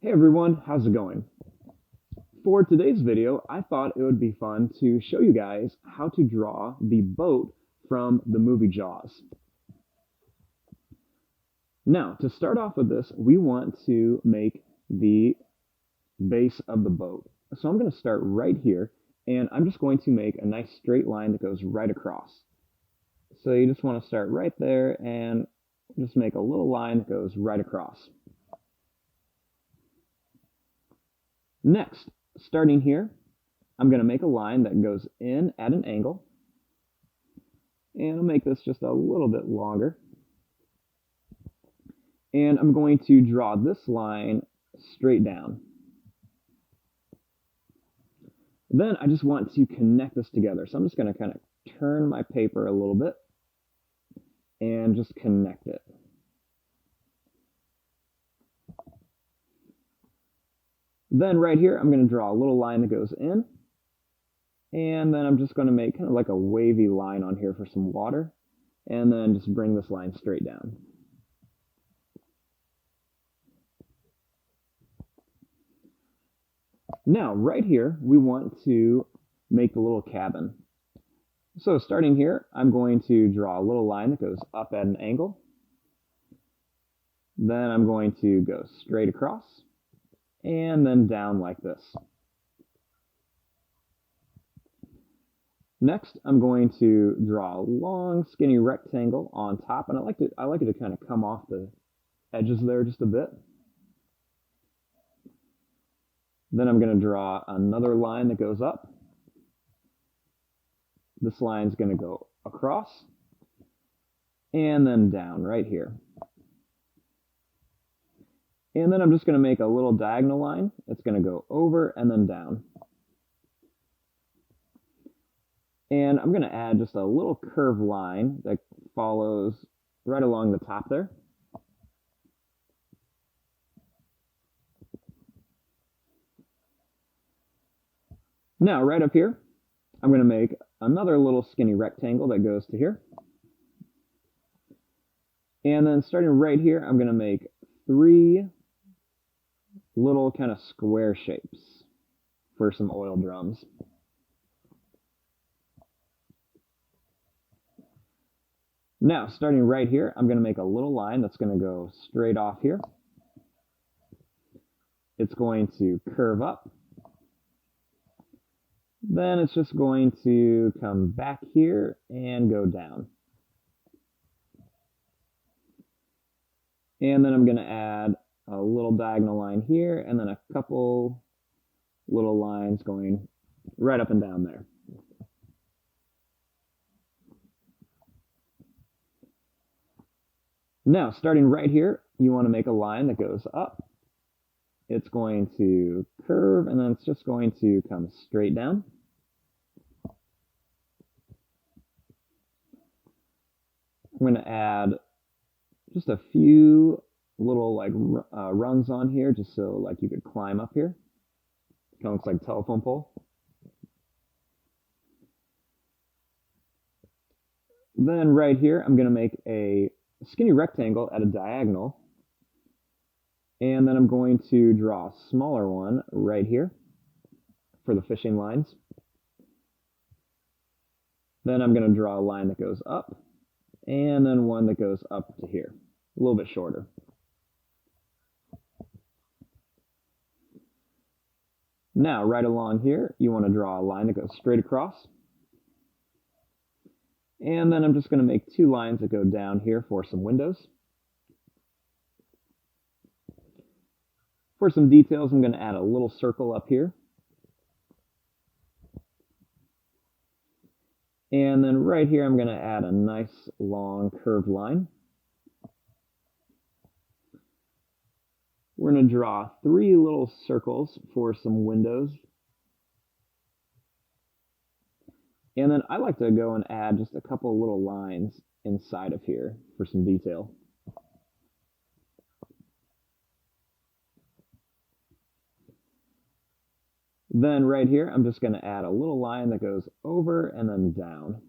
Hey everyone, how's it going? For today's video, I thought it would be fun to show you guys how to draw the boat from the movie Jaws. Now, to start off with this, we want to make the base of the boat. So I'm going to start right here, and I'm just going to make a nice straight line that goes right across. So you just want to start right there and just make a little line that goes right across. Next, starting here, I'm going to make a line that goes in at an angle. And I'll make this just a little bit longer. And I'm going to draw this line straight down. Then I just want to connect this together. So I'm just going to kind of turn my paper a little bit and just connect it. Then right here, I'm going to draw a little line that goes in. And then I'm just going to make kind of like a wavy line on here for some water. And then just bring this line straight down. Now, right here, we want to make the little cabin. So starting here, I'm going to draw a little line that goes up at an angle. Then I'm going to go straight across and then down like this. Next, I'm going to draw a long, skinny rectangle on top, and I like it to kind of come off the edges there just a bit. Then I'm going to draw another line that goes up. This line's going to go across and then down right here. And then I'm just going to make a little diagonal line. It's going to go over and then down. And I'm going to add just a little curved line that follows right along the top there. Now, right up here, I'm going to make another little skinny rectangle that goes to here. And then starting right here, I'm going to make 3 little kind of square shapes for some oil drums. Now, starting right here, I'm going to make a little line that's going to go straight off here. It's going to curve up. Then it's just going to come back here and go down. And then I'm going to add a little diagonal line here and then a couple little lines going right up and down there. Now, starting right here, you want to make a line that goes up. It's going to curve, and then it's just going to come straight down. I'm going to add just a few little rungs on here, just so like you could climb up here. Kind of looks like a telephone pole. Then right here, I'm going to make a skinny rectangle at a diagonal. And then I'm going to draw a smaller one right here for the fishing lines. Then I'm going to draw a line that goes up, and then one that goes up to here, a little bit shorter. Now, right along here, you want to draw a line that goes straight across. And then I'm just going to make 2 lines that go down here for some windows. For some details, I'm going to add a little circle up here. And then right here, I'm going to add a nice long curved line. We're going to draw 3 little circles for some windows. And then I like to go and add just a couple little lines inside of here for some detail. Then right here, I'm just going to add a little line that goes over and then down.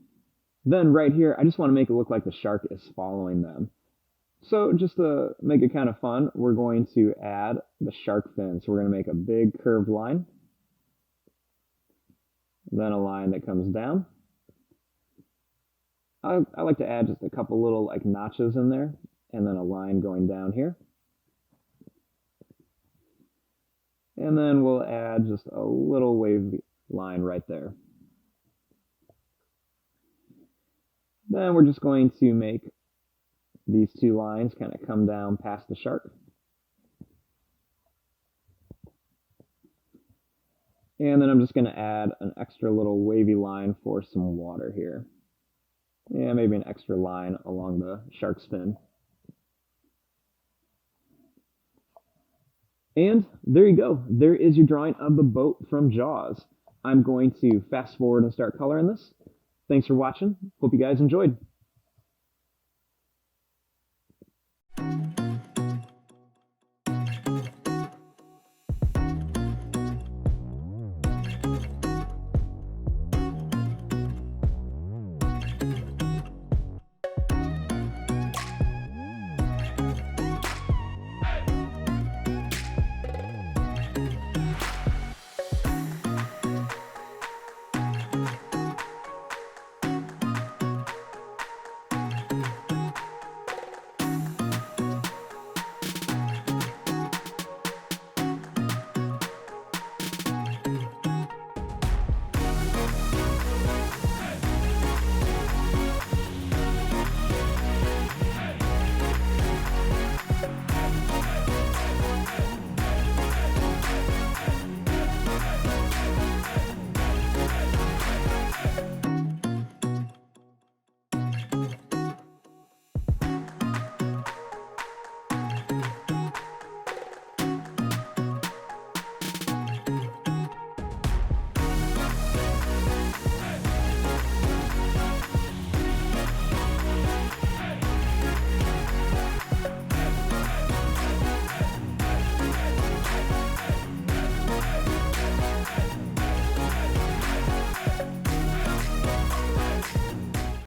Then right here, I just want to make it look like the shark is following them. So just to make it kind of fun, we're going to add the shark fin. So we're going to make a big curved line, then a line that comes down. I like to add just a couple little like notches in there, and then a line going down here. And then we'll add just a little wavy line right there. Then we're just going to make these two lines kind of come down past the shark. And then I'm just going to add an extra little wavy line for some water here. Yeah, maybe an extra line along the shark's fin. And there you go. There is your drawing of the boat from Jaws. I'm going to fast forward and start coloring this. Thanks for watching. Hope you guys enjoyed.